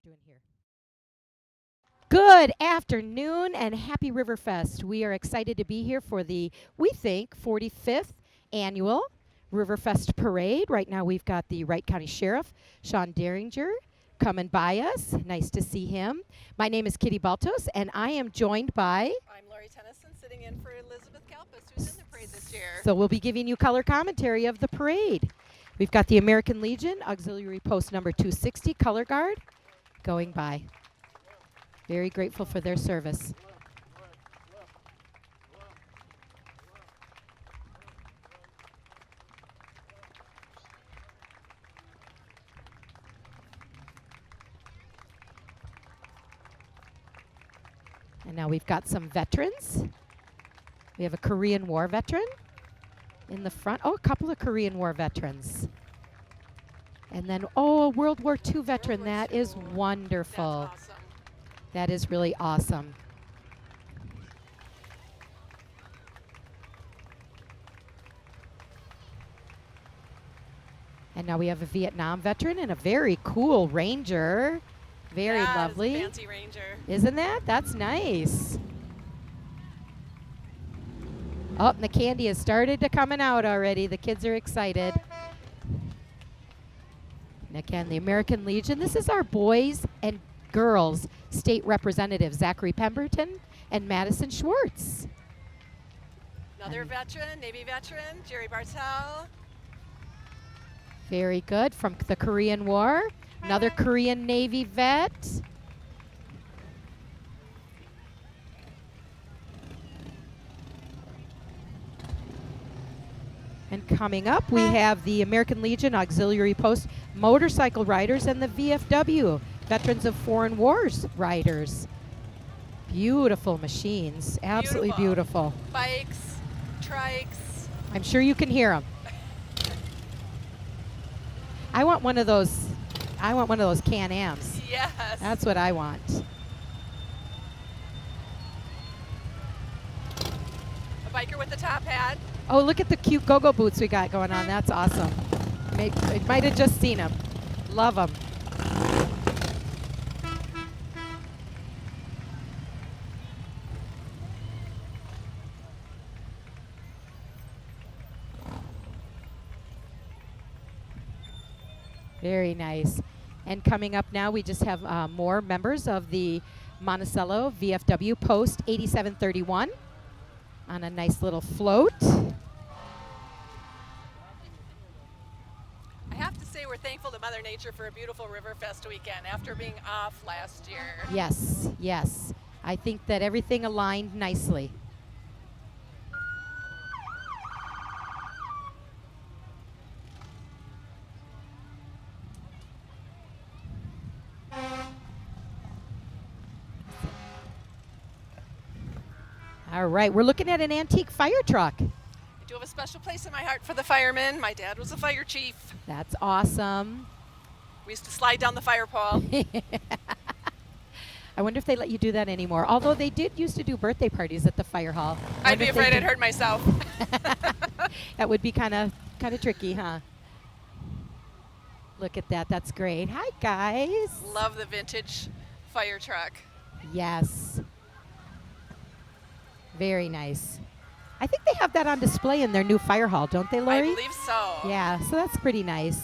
doing here. Good afternoon and happy Riverfest. We are excited to be here for the, we think, 45th annual Riverfest parade. Right now we've got the Wright County Sheriff, Sean Derringer, coming by us. Nice to see him. My name is Kitty Baltos, and I am joined by... I'm Lori Tennyson, sitting in for Elizabeth Kalpas, who's in the parade this year. So we'll be giving you color commentary of the parade. We've got the American Legion Auxiliary Post number 260 Color Guard going by. Very grateful for their service. And now we've got some veterans. We have a Korean War veteran in the front. Oh, a couple of Korean War veterans. And then, oh, a World War II veteran. That is wonderful. That's awesome. That is really awesome. And now we have a Vietnam veteran and a very cool Ranger. Very lovely. Fancy Ranger. Isn't that? That's nice. Oh, and the candy has started to coming out already. The kids are excited. And again, the American Legion. This is our boys and girls state representatives, Zachary Pemberton and Madison Schwartz. Another veteran, Navy veteran, Jerry Bartel. Very good. From the Korean War. Another Korean Navy vet. And coming up, we have the American Legion Auxiliary Post motorcycle riders and the VFW, Veterans of Foreign Wars riders. Beautiful machines. Absolutely beautiful. Bikes, trikes. I'm sure you can hear them. I want one of those Can-Ams. Yes. That's what I want. A biker with a top hat. Oh, look at the cute go-go boots we got going on. That's awesome. I might have just seen them. Love them. Very nice. And coming up now, we just have more members of the Monticello VFW Post 8731 on a nice little float. I have to say we're thankful to Mother Nature for a beautiful Riverfest weekend after being off last year. Yes, yes. I think that everything aligned nicely. All right, we're looking at an antique fire truck. I do have a special place in my heart for the firemen. My dad was a fire chief. That's awesome. We used to slide down the fire pole. I wonder if they let you do that anymore. Although they did used to do birthday parties at the fire hall. I'd be afraid I'd hurt myself. That would be kind of tricky, huh? Look at that. That's great. Hi, guys. Love the vintage fire truck. Yes. Very nice. I think they have that on display in their new fire hall, don't they, Lori? I believe so. Yeah, so that's pretty nice.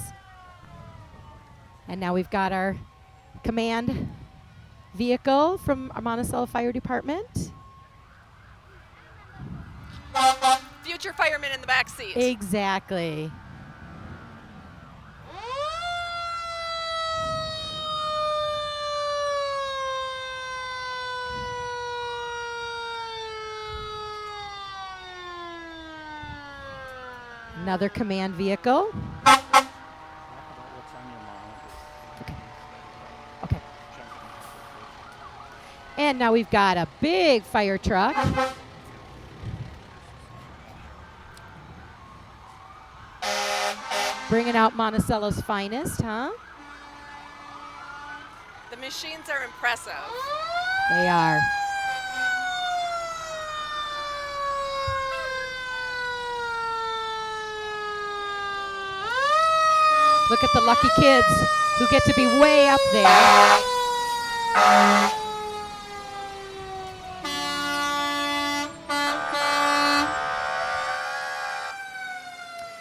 And now we've got our command vehicle from our Monticello Fire Department. Future firemen in the back seat. Exactly. Another command vehicle. Okay. And now we've got a big fire truck. Bringing out Monticello's finest, huh? The machines are impressive. They are. Look at the lucky kids who get to be way up there.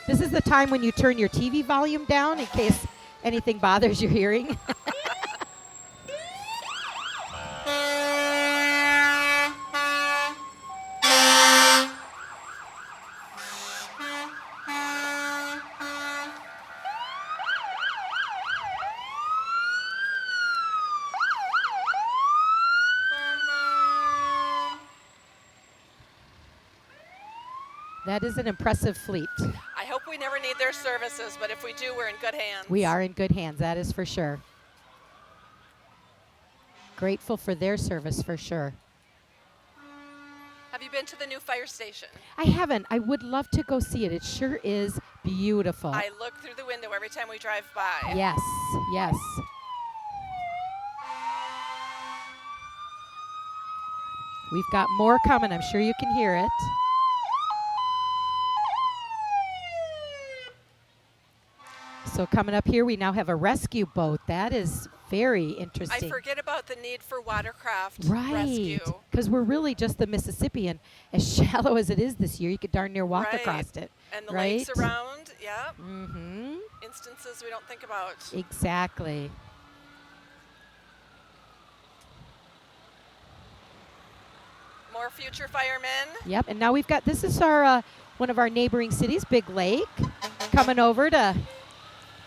This is the time when you turn your TV volume down in case anything bothers your hearing. That is an impressive fleet. I hope we never need their services, but if we do, we're in good hands. We are in good hands, that is for sure. Grateful for their service for sure. Have you been to the new fire station? I haven't. I would love to go see it. It sure is beautiful. I look through the window every time we drive by. Yes, yes. We've got more coming. I'm sure you can hear it. So coming up here, we now have a rescue boat. That is very interesting. I forget about the need for watercraft right. rescue. Because we're really just the Mississippi, and as shallow as it is this year, you could darn near walk right. across it. And the right? lakes around, yeah. Mm-hmm. Instances we don't think about. Exactly. More future firemen. Yep, and now we've got, this is our one of our neighboring cities, Big Lake, coming over to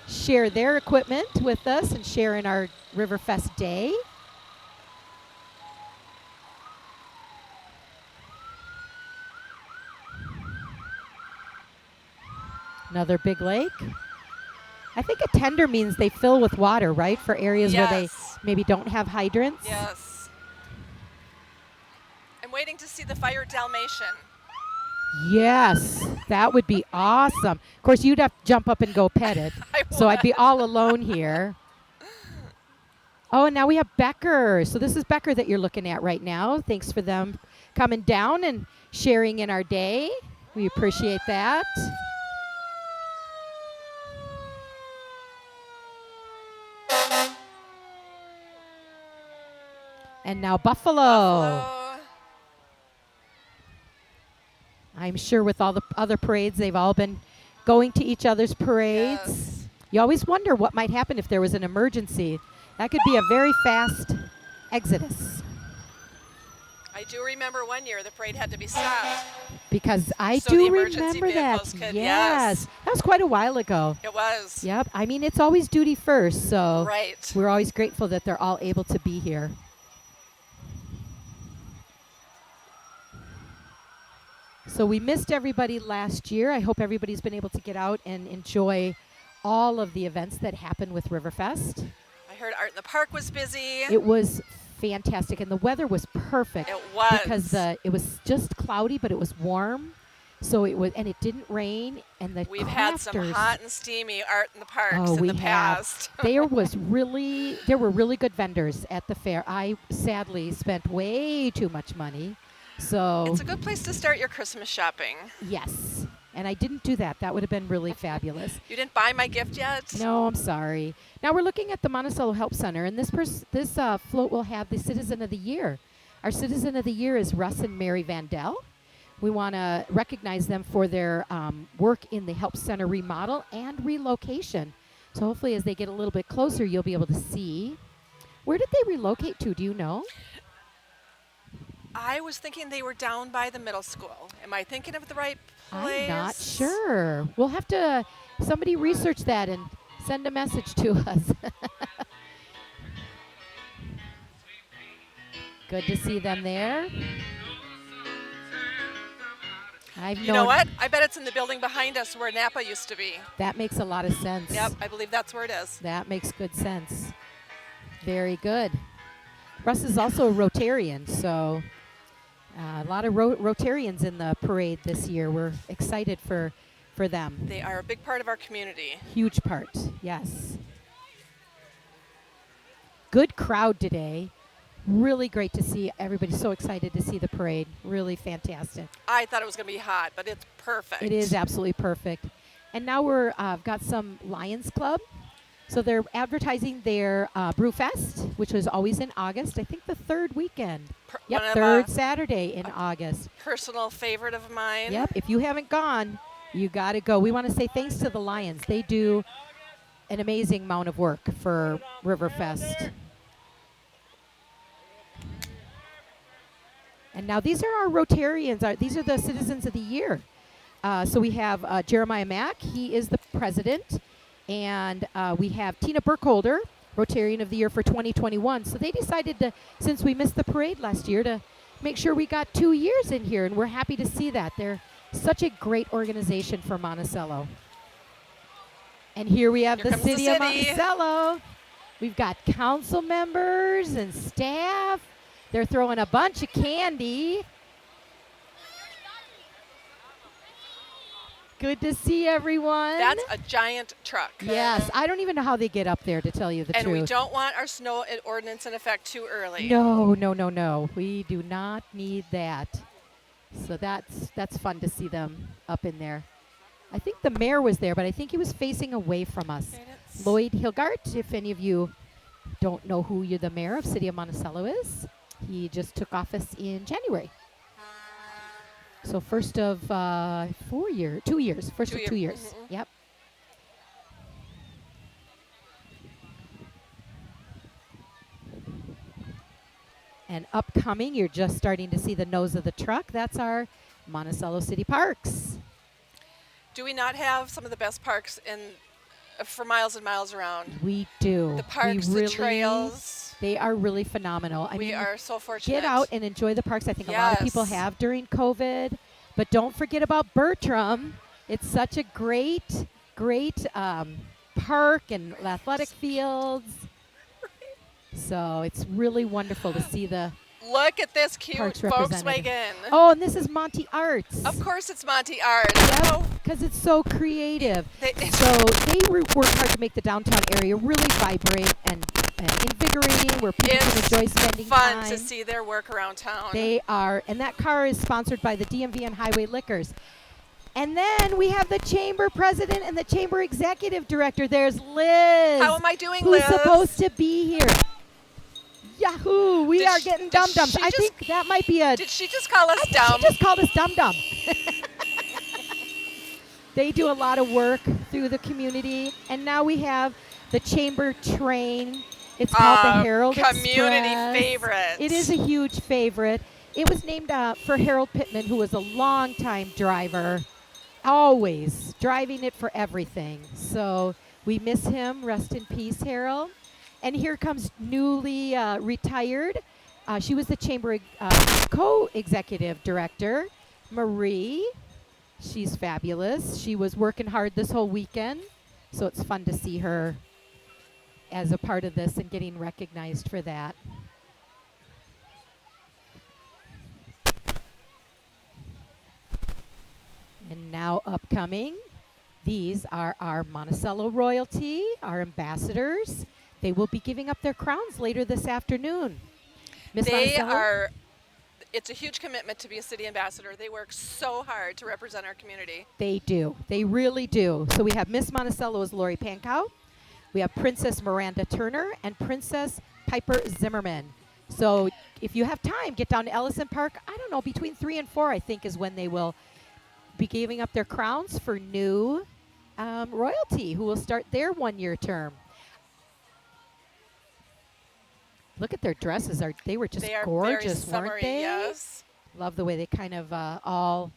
share their equipment with us and share in our Riverfest day. Another big lake. I think a tender means they fill with water, right? For areas yes. where they maybe don't have hydrants. Yes. I'm waiting to see the fire Dalmatian. Yes, that would be awesome. Of course, you'd have to jump up and go pet it. So I'd be all alone here. Oh, and now we have Becker. So this is Becker that you're looking at right now. Thanks for them coming down and sharing in our day. We appreciate that. And now Buffalo. I'm sure with all the other parades, they've all been going to each other's parades. Yes. You always wonder what might happen if there was an emergency. That could be a very fast exodus. I do remember one year the parade had to be stopped. Because I so do the emergency remember that. vehicles could- Yes. That was quite a while ago. It was. Yep. I mean, it's always duty first, so Right. we're always grateful that they're all able to be here. So we missed everybody last year. I hope everybody's been able to get out and enjoy all of the events that happened with Riverfest. I heard Art in the Park was busy. It was fantastic, and the weather was perfect. It was. Because it was just cloudy, but it was warm. So it was, and it didn't rain, and the We've had some crafters- hot and steamy Art in the Parks Oh, in we the have. past. there were really good vendors at the fair. I sadly spent way too much money. So It's a good place to start your Christmas shopping. yes, and I didn't do that. That would have been really fabulous. You didn't buy my gift yet? No, I'm sorry. Now we're looking at the Monticello Help Center, and this float will have the Citizen of the Year. Our Citizen of the Year is Russ and Mary Vandell. We want to recognize them for their work in the Help Center remodel and relocation. So hopefully as they get a little bit closer, you'll be able to see. Where did they relocate to? Do you know? I was thinking they were down by the middle school. Am I thinking of the right place? I'm not sure. We'll have to, somebody research that and send a message to us. Good to see them there. You know what? I bet it's in the building behind us where Napa used to be. That makes a lot of sense. Yep, I believe that's where it is. That makes good sense. Very good. Russ is also a Rotarian, so a lot of Rotarians in the parade this year. We're excited for them. They are a big part of our community. Huge part, yes. Good crowd today. Really great to see everybody. So excited to see the parade. Really fantastic. I thought it was going to be hot, but it's perfect. It is absolutely perfect. And now we're got some Lions Club So they're advertising their Brewfest, which was always in August. I think the third weekend. Yep, One of third Saturday in August. personal favorite of mine. Yep, if you haven't gone, you got to go. We want to say thanks to the Lions. They do an amazing amount of work for Riverfest. And now these are our Rotarians. These are the Citizens of the Year. So we have Jeremiah Mack. He is the president. And we have Tina Burkholder, Rotarian of the Year for 2021. So they decided to, since we missed the parade last year, to make sure we got 2 years in here. And we're happy to see that. They're such a great organization for Monticello. And here we have the city of Monticello. We've got council members and staff. They're throwing a bunch of candy. Good to see everyone. That's a giant truck. Yes, I don't even know how they get up there, to tell you the truth. And we don't want our snow ordinance in effect too early. No, no, no, no. We do not need that. So that's fun to see them up in there. I think the mayor was there, but I think he was facing away from us. Lloyd Hilgart, if any of you don't know who the mayor of City of Monticello is, he just took office in January. So first of 2 years. First of 2 years. Mm-hmm. Yep. And upcoming, you're just starting to see the nose of the truck. That's our Monticello City Parks. Do we not have some of the best parks for miles and miles around? We do. The parks, the trails. They are really phenomenal. We are so fortunate. Get out and enjoy the parks. I think a lot of people have during COVID. But don't forget about Bertram. It's such a great, great park and athletic fields. So it's really wonderful to see the Look at this cute Volkswagen. Volkswagen. Oh, and this is Monty Arts. Of course it's Monty Arts. Yep, because it's so creative. So they work hard to make the downtown area really vibrant and invigorating, where people can enjoy spending time. It's fun to see their work around town. They are, and that car is sponsored by the DMV and Highway Liquors. And then we have the chamber president and the chamber executive director. There's Liz. How am I doing, Liz? Who's supposed to be here. Yahoo! We are getting dum-dums. I think that might be a... Did she just call us dumb? She just called us dum-dum. They do a lot of work through the community. And now we have the chamber train. It's called the Herald community Express. Favorite. It is a huge favorite. It was named for Harold Pittman, who was a longtime driver, always driving it for everything. So we miss him. Rest in peace, Harold. And here comes newly retired. She was the chamber co-executive director, Marie. She's fabulous. She was working hard this whole weekend, so it's fun to see her as a part of this and getting recognized for that. And now upcoming, these are our Monticello royalty, our ambassadors. They will be giving up their crowns later this afternoon. Ms. Monticello? It's a huge commitment to be a city ambassador. They work so hard to represent our community. They do. They really do. So we have Miss Monticello as Lori Pankow. We have Princess Miranda Turner and Princess Piper Zimmerman. So if you have time, get down to Ellison Park. I don't know, between 3 and 4, I think, is when they will be giving up their crowns for new royalty, who will start their 1-year term. Look at their dresses. They were just gorgeous, weren't they? Yes. Love the way they kind of all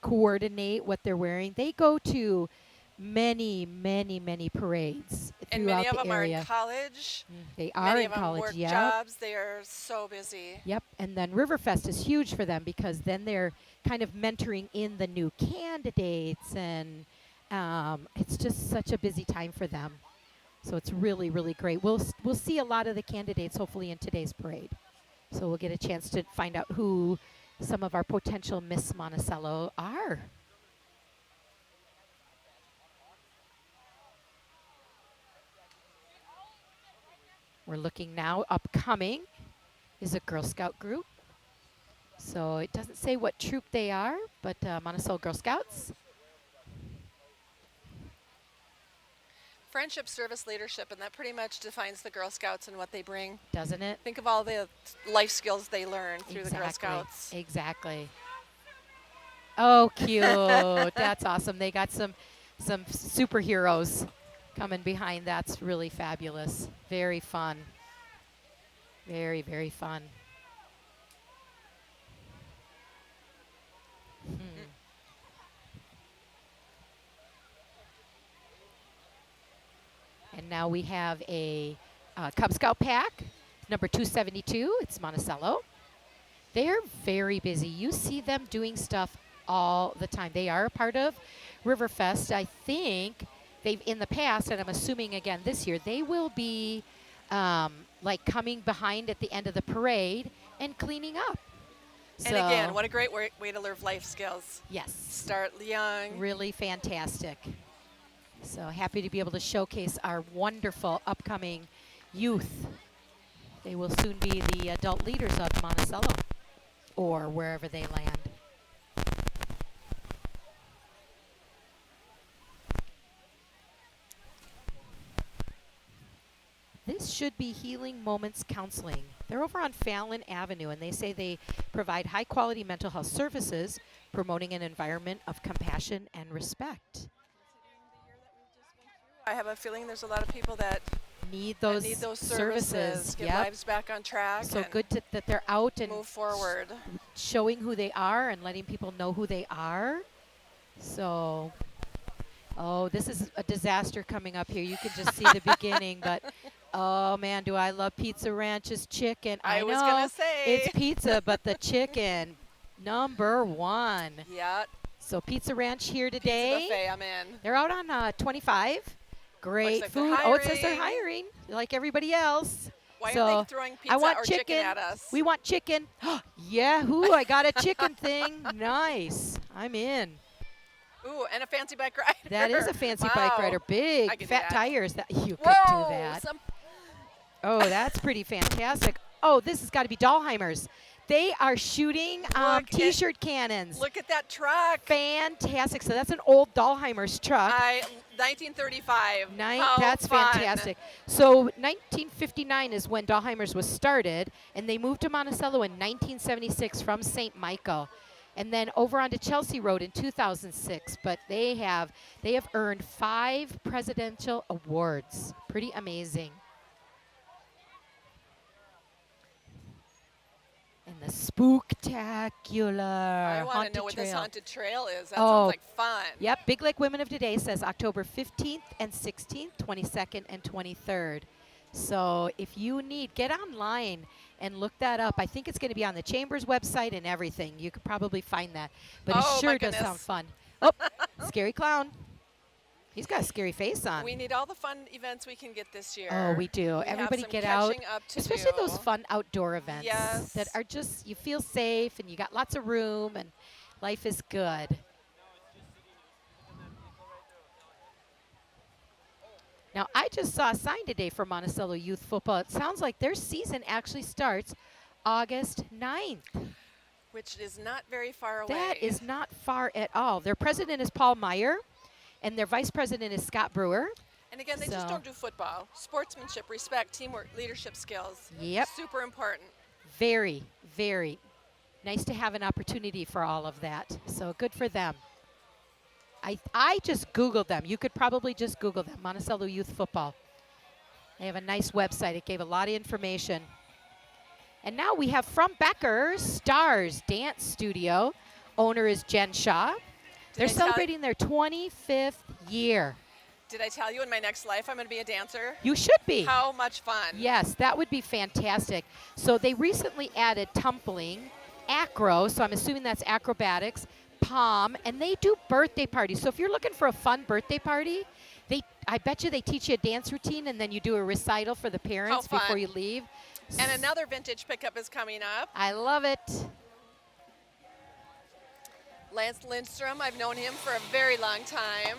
coordinate what they're wearing. They go to many, many, many parades and throughout many of the them area. are in college. They are many in of them college, work yeah. jobs. They are so busy. Yep, and then Riverfest is huge for them because then they're kind of mentoring in the new candidates, and it's just such a busy time for them. So it's really, really great. We'll see a lot of the candidates hopefully in today's parade. So we'll get a chance to find out who some of our potential Miss Monticello are. We're looking now. Upcoming is a Girl Scout group. So it doesn't say what troop they are, but Monticello Girl Scouts. Friendship, service, leadership, and that pretty much defines the Girl Scouts and what they bring. Doesn't it? Think of all the life skills they learn through the Girl Exactly. Scouts. Exactly. Oh, cute. That's awesome. They got some superheroes coming behind. That's really fabulous. Very fun. Very, very fun. And now we have a Cub Scout pack, number 272. It's Monticello. They're very busy. You see them doing stuff all the time. They are a part of Riverfest. I think they've, in the past, and I'm assuming again this year, they will be like coming behind at the end of the parade and cleaning up. And again, what a great way to learn life skills. Yes. Start young. Really fantastic. So happy to be able to showcase our wonderful upcoming youth. They will soon be the adult leaders of Monticello or wherever they land. This should be Healing Moments Counseling. They're over on Fallon Avenue, and they say they provide high-quality mental health services, promoting an environment of compassion and respect. I have a feeling there's a lot of people that need those services. Get lives back on track. So good that they're out and move forward, showing who they are and letting people know who they are. So, oh, this is a disaster coming up here. You can just see the beginning, but oh man, do I love Pizza Ranch's chicken. I was know gonna say it's pizza, but the chicken, #1. Yeah. So Pizza Ranch here today. Pizza buffet, I'm in. They're out on 25. Great food. Oh, it says they're hiring, like everybody else. Why are they throwing pizza or chicken at us? We want chicken. Yahoo! I got a chicken thing. Nice. I'm in. Ooh, and a fancy bike rider. That is a fancy bike rider. Big fat tires. That you could do that. Oh, that's pretty fantastic. Oh, this has got to be Dahlheimer's. They are shooting T-shirt cannons. Look at that truck. Fantastic. So that's an old Dahlheimer's truck. 1935. That's fun. Fantastic. So 1959 is when Dahlheimer's was started, and they moved to Monticello in 1976 from St. Michael. And then over onto Chelsea Road in 2006. But they have earned 5 presidential awards. Pretty amazing. And the spooktacular I want to know what trail. this haunted trail is. That sounds like fun. Yep, Big Lake Women of Today says October 15th and 16th, 22nd and 23rd. So if you need, get online and look that up. I think it's going to be on the Chamber's website and everything. You could probably find that. But it sure does sound fun. Oh, scary clown. He's got a scary face on. We need all the fun events we can get this year. Oh, we do. Everybody get out. Especially those fun outdoor events. Yes. That are just, you feel safe and you got lots of room and life is good. Now, I just saw a sign today for Monticello Youth Football. It sounds like their season actually starts August 9th. Which is not very far away. That is not far at all. Their president is Paul Meyer. And their vice president is Scott Brewer. And again, they just don't do football. Sportsmanship, respect, teamwork, leadership skills. Yep. Super important. Very, very nice to have an opportunity for all of that. So good for them. I just Googled them. You could probably just Google them, Monticello Youth Football. They have a nice website. It gave a lot of information. And now we have from Becker, Stars Dance Studio. Owner is Jen Shaw. They're celebrating their 25th year. Did I tell you in my next life I'm going to be a dancer? You should be. How much fun. Yes, that would be fantastic. So they recently added tumbling, acro, so I'm assuming that's acrobatics, pom, and they do birthday parties. So if you're looking for a fun birthday party, I bet you they teach you a dance routine and then you do a recital for the parents before you leave. And another vintage pickup is coming up. I love it. Lance Lindstrom, I've known him for a very long time.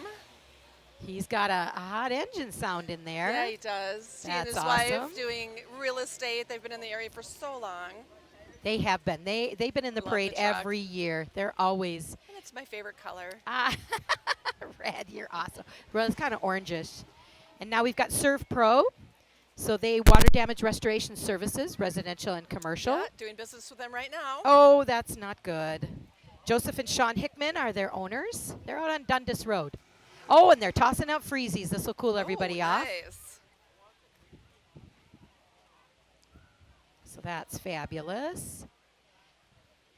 He's got a hot engine sound in there. Yeah, he does. He and his wife doing real estate. They've been in the area for so long. They have been. They've been in the parade every year. They're always. That's my favorite color. Red, you're awesome. Well, it's kind of orangish. And now we've got Serve Pro. So they water damage restoration services, residential and commercial. Yeah, doing business with them right now. Oh, that's not good. Joseph and Sean Hickman are their owners. They're out on Dundas Road. Oh, and they're tossing out freezies. This will cool everybody off. Nice. So that's fabulous.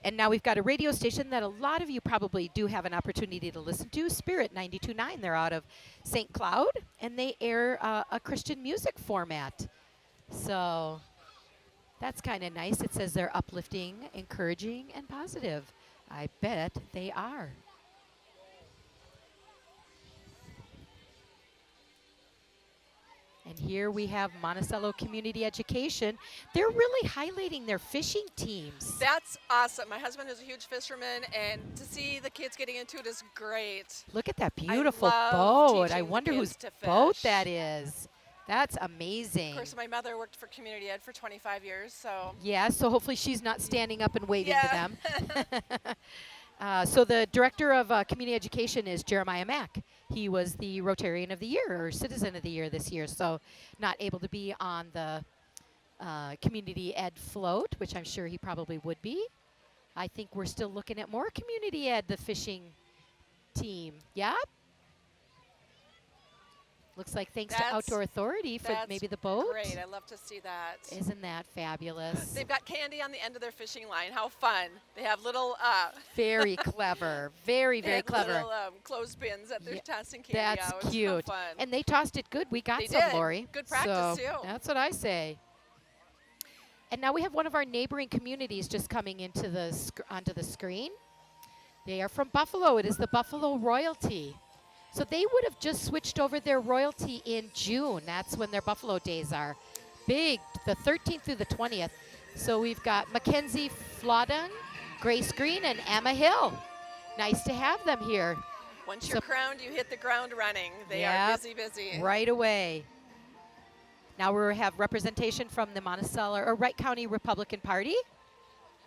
And now we've got a radio station that a lot of you probably do have an opportunity to listen to, Spirit 92.9. They're out of St. Cloud, and they air a Christian music format. So that's kind of nice. It says they're uplifting, encouraging, and positive. I bet they are. And here we have Monticello Community Education. They're really highlighting their fishing teams. That's awesome. My husband is a huge fisherman, and to see the kids getting into it is great. Look at that beautiful love boat. teaching I the wonder kids whose to boat fish. that is. That's amazing. Of course, my mother worked for community ed for 25 years, so. Yeah, so hopefully she's not standing up and waving to Yeah. them. So the director of community education is Jeremiah Mack. He was the Rotarian of the Year or Citizen of the Year this year, so not able to be on the community ed float, which I'm sure he probably would be. I think we're still looking at more community ed, the fishing team. Yep. Looks like thanks to Outdoor Authority for That's maybe the boat. Great, I love to see that. Isn't that fabulous? They've got candy on the end of their fishing line. How fun! They have little. Very clever. Very, very clever. Little clothespins that they're tossing candy That's out. cute. It's so fun. And they tossed it good. We got They some, did. Lori. Good practice, so too. That's what I say. And now we have one of our neighboring communities just coming into the onto the screen. They are from Buffalo. It is the Buffalo Royalty. So they would have just switched over their royalty in June. That's when their Buffalo days are. Big, the 13th through the 20th. So we've got Mackenzie Flodden, Grace Green, and Emma Hill. Nice to have them here. Once you're crowned, you hit the ground running. They are busy, busy. Right away. Now we have representation from the Monticello or Wright County Republican Party.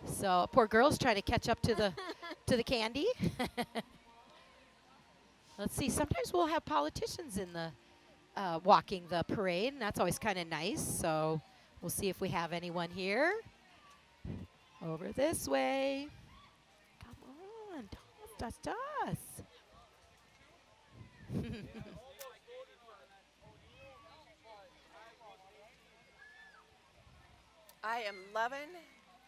So poor girls trying to catch up to the to the candy. Let's see. Sometimes we'll have politicians in the walking the parade, and that's always kind of nice. So we'll see if we have anyone here. Over this way. Come on, toss, toss, toss. I am loving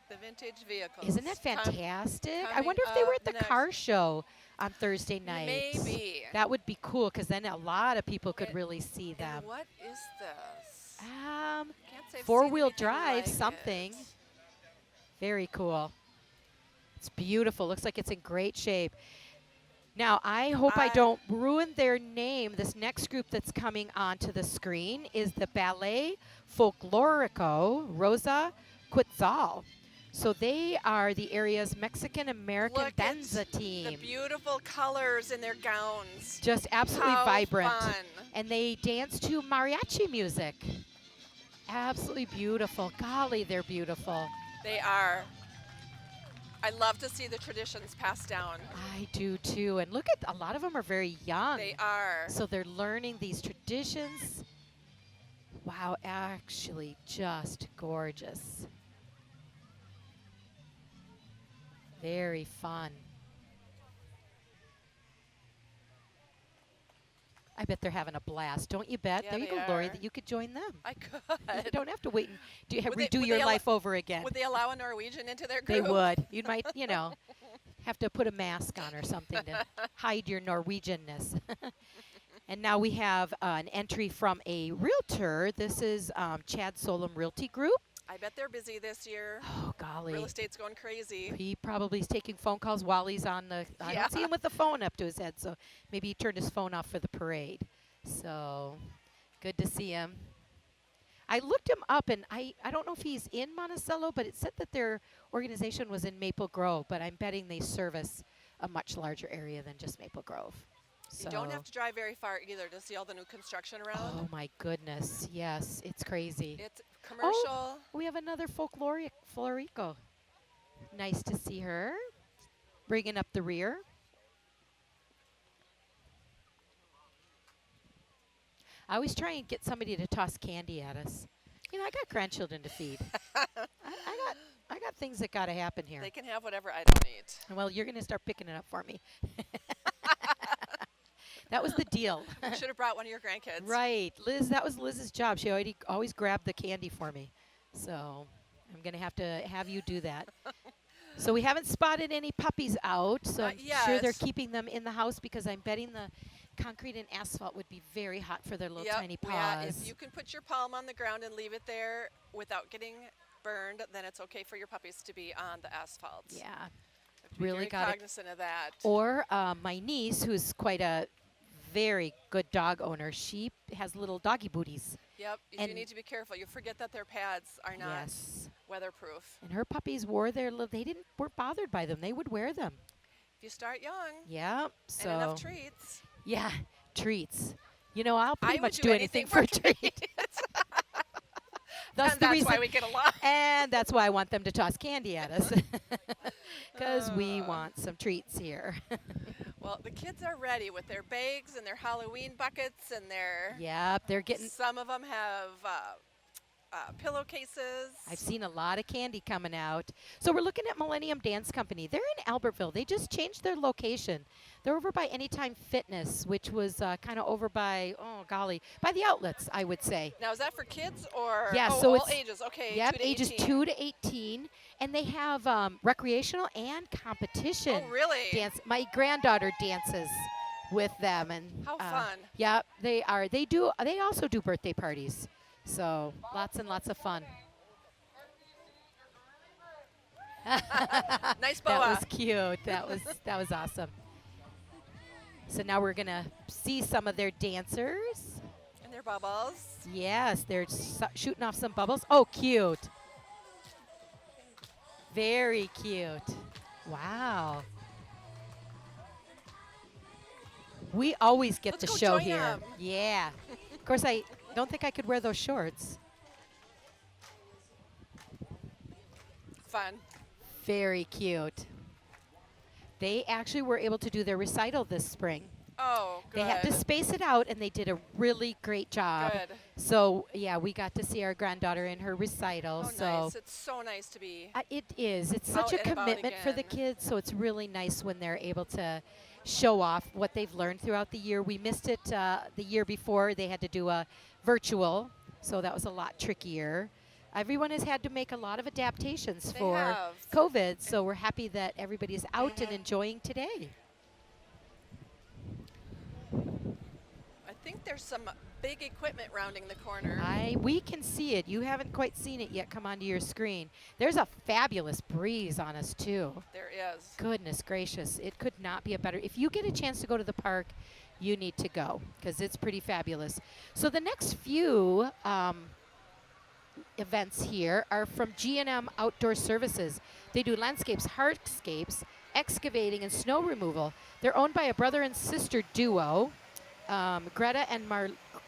the vintage vehicles. Isn't that fantastic? I coming wonder if they were up at the next. car show on Thursday night. Maybe. That would be cool because then a lot of people could really see them. And what is this? Can't say I've Four-wheel seen anything drive, like something. it. Very cool. It's beautiful. Looks like it's in great shape. Now, I hope I don't ruin their name. This next group that's coming onto the screen is the Ballet Folklorico Rosa Quetzal. So they are the area's Mexican-American Look danza at team. the beautiful colors in their gowns. Just absolutely How vibrant. fun. And they dance to mariachi music. Absolutely beautiful. Golly, they're beautiful. They are. I love to see the traditions passed down. I do too. And look at, a lot of them are very young. They are. So they're learning these traditions. Wow, actually just gorgeous. Very fun. I bet they're having a blast. Don't you bet? Yeah, There you they go, Lori, are. that you could join them. I You could. don't have to wait and Would they- redo would your they life over again. Would they allow a Norwegian into their They group? would. You might, have to put a mask on or something to hide your Norwegianness. And now we have an entry from a realtor. This is Chad Solom Realty Group. I bet they're busy this year. Oh, golly. Real estate's going crazy. He probably is taking phone calls while he's on the. I Yeah. don't see him with the phone up to his head, so maybe he turned his phone off for the parade. So good to see him. I looked him up, and I don't know if he's in Monticello, but it said that their organization was in Maple Grove, but I'm betting they service a much larger area than just Maple Grove. You don't have to drive very far either to see all the new construction around. Oh, my goodness. Yes, it's crazy. It's commercial. We have another Florico. Nice to see her. Bringing up the rear. I always try and get somebody to toss candy at us. You know, I got grandchildren to feed. I got things that got to happen here. They can have whatever I don't eat. Well, you're going to start picking it up for me. That was the deal. You should have brought one of your grandkids. Right. Liz, that was Liz's job. She always grabbed the candy for me. So I'm going to have you do that. So we haven't spotted any puppies out. So I'm sure they're keeping them in the house because I'm betting the concrete and asphalt would be very hot for their little tiny paws. Yeah, if you can put your palm on the ground and leave it there without getting burned, then it's okay for your puppies to be on the asphalt. Yeah. Really cognizant of that. Or my niece, who's quite a very good dog owner, she has little doggy booties. Yep, you need to be careful. You forget that their pads are not weatherproof. And her puppies weren't bothered by them. They would wear them. If you start young. Yeah. So and enough treats. Yeah, treats. You know, I'll pretty much do anything for a treat. That's why we get along. And that's why I want them to toss candy at us. Because we want some treats here. Well, the kids are ready with their bags and their Halloween buckets and their... Yep, they're getting... Some of them have pillowcases. I've seen a lot of candy coming out. So we're looking at Millennium Dance Company. They're in Albertville. They just changed their location. They're over by Anytime Fitness, which was kind of over by, by the outlets, I would say. Now, is that for kids or so all it's ages? Okay, yep, ages 2 to 18. And they have recreational and competition. Oh, really? Dance. My granddaughter dances with them. And how fun. Yeah, they are. They also do birthday parties. So lots and lots of fun. Nice boa. That was cute. That was awesome. So now we're gonna see some of their dancers. And their bubbles. Yes, they're shooting off some bubbles. Oh, cute. Very cute. Wow. We always get the show here. Them. Yeah. Of course, I don't think I could wear those shorts. Fun. Very cute. They actually were able to do their recital this spring. Oh, good. They had to space it out, and they did a really great job. Good. So, yeah, we got to see our granddaughter in her recital. Oh, so nice. It's so nice to be it is. It's such a commitment for the kids, so it's really nice when they're able to show off what they've learned throughout the year. We missed it the year before. They had to do a virtual, so that was a lot trickier. Everyone has had to make a lot of adaptations for COVID, so we're happy that everybody's out and enjoying today. I think there's some big equipment rounding the corner. We can see it. You haven't quite seen it yet come onto your screen. There's a fabulous breeze on us, too. There is. Goodness gracious. It could not be a better. If you get a chance to go to the park, you need to go because it's pretty fabulous. So the next few events here are from G&M Outdoor Services. They do landscapes, hardscapes, excavating, and snow removal. They're owned by a brother and sister duo, Greta and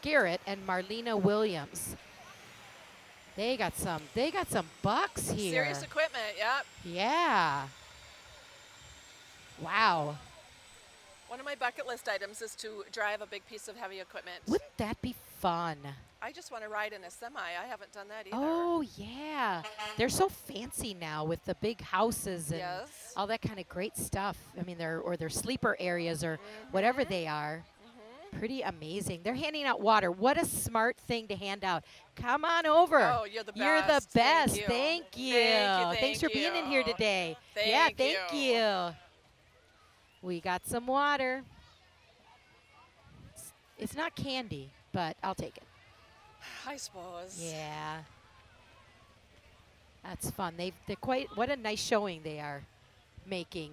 Garrett and Marlena Williams. They got some bucks here. Serious equipment, yep. Yeah. Wow. One of my bucket list items is to drive a big piece of heavy equipment. Wouldn't that be fun? I just want to ride in a semi. I haven't done that either. Oh, yeah. They're so fancy now with the big houses and all that kind of great stuff. I mean, their sleeper areas or whatever they are. Pretty amazing. They're handing out water. What a smart thing to hand out. Come on over. Oh, you're the best. You're the best. Thank you. Thanks for being in here today. Thank you. We got some water. It's not candy, but I'll take it. I suppose. Yeah. That's fun. They're quite, what a nice showing they are making.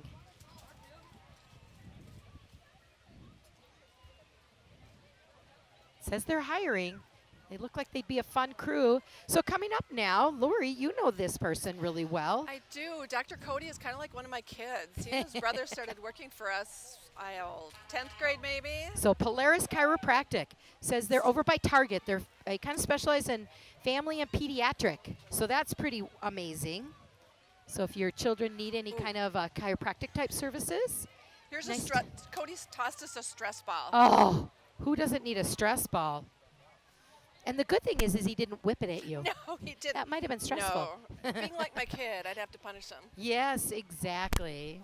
Says they're hiring. They look like they'd be a fun crew. So coming up now, Lori, you know this person really well. I do. Dr. Cody is kind of like one of my kids. He and his brother started working for us, 10th grade maybe. So Polaris Chiropractic says they're over by Target. They kind of specialize in family and pediatric. So that's pretty amazing. So if your children need any kind of chiropractic type services. Here's Cody's tossed us a stress ball. Oh, who doesn't need a stress ball? And the good thing is he didn't whip it at you. No, he didn't. That might have been stressful. No. Being like my kid, I'd have to punish him. Yes, exactly.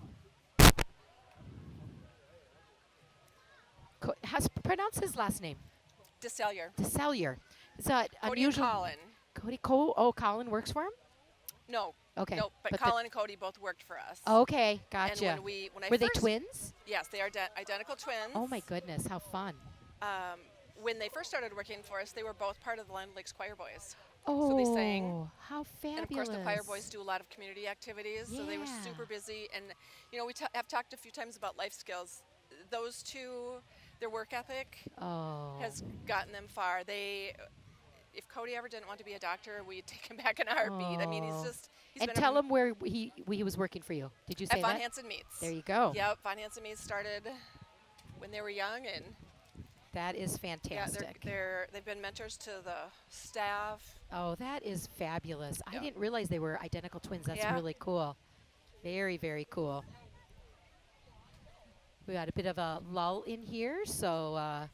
Pronounce his last name. DeSallier. DeSallier. It's an Cody unusual. and Colin. Cody Cole. Oh, Colin works for him. No. Okay. No, but Colin and Cody both worked for us. Okay, gotcha. And when I were they first, twins? Yes, they are identical twins. Oh my goodness, how fun! When they first started working for us, they were both part of the Land Lakes Choir Boys. Oh, so they sang. How fabulous! And of course, the choir boys do a lot of community activities, so they were super busy. And we have talked a few times about life skills. Those two, their work ethic has gotten them far. If Cody ever didn't want to be a doctor, we'd take him back in a heartbeat. I mean, he's and tell him where he was working for you. Did you say at that? Von Hansen Meats. There you go. Yep, Von Hansen Meats started when they were young, and that is fantastic. Yeah, they've been mentors to the staff. Oh, that is fabulous. Yep. I didn't realize they were identical twins. That's really cool. Very, very cool. We got a bit of a lull in here, so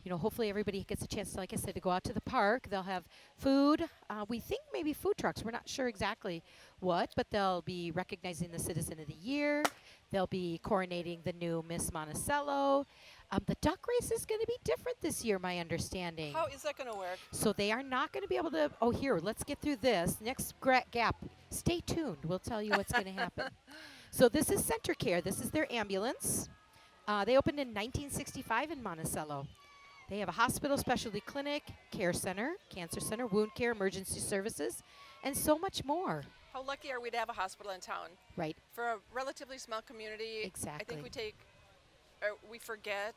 hopefully everybody gets a chance, like I said, to go out to the park. They'll have food. We think maybe food trucks. We're not sure exactly what, but they'll be recognizing the Citizen of the Year. They'll be coronating the new Miss Monticello. The duck race is going to be different this year, my understanding. How is that going to work? So they are not going to be able to. Oh, here, let's get through this. Next gap. Stay tuned. We'll tell you what's going to happen. So this is Center Care. This is their ambulance. They opened in 1965 in Monticello. They have a hospital, specialty clinic, care center, cancer center, wound care, emergency services, and so much more. How lucky are we to have a hospital in town? Right. For a relatively small community, exactly. I think we forget.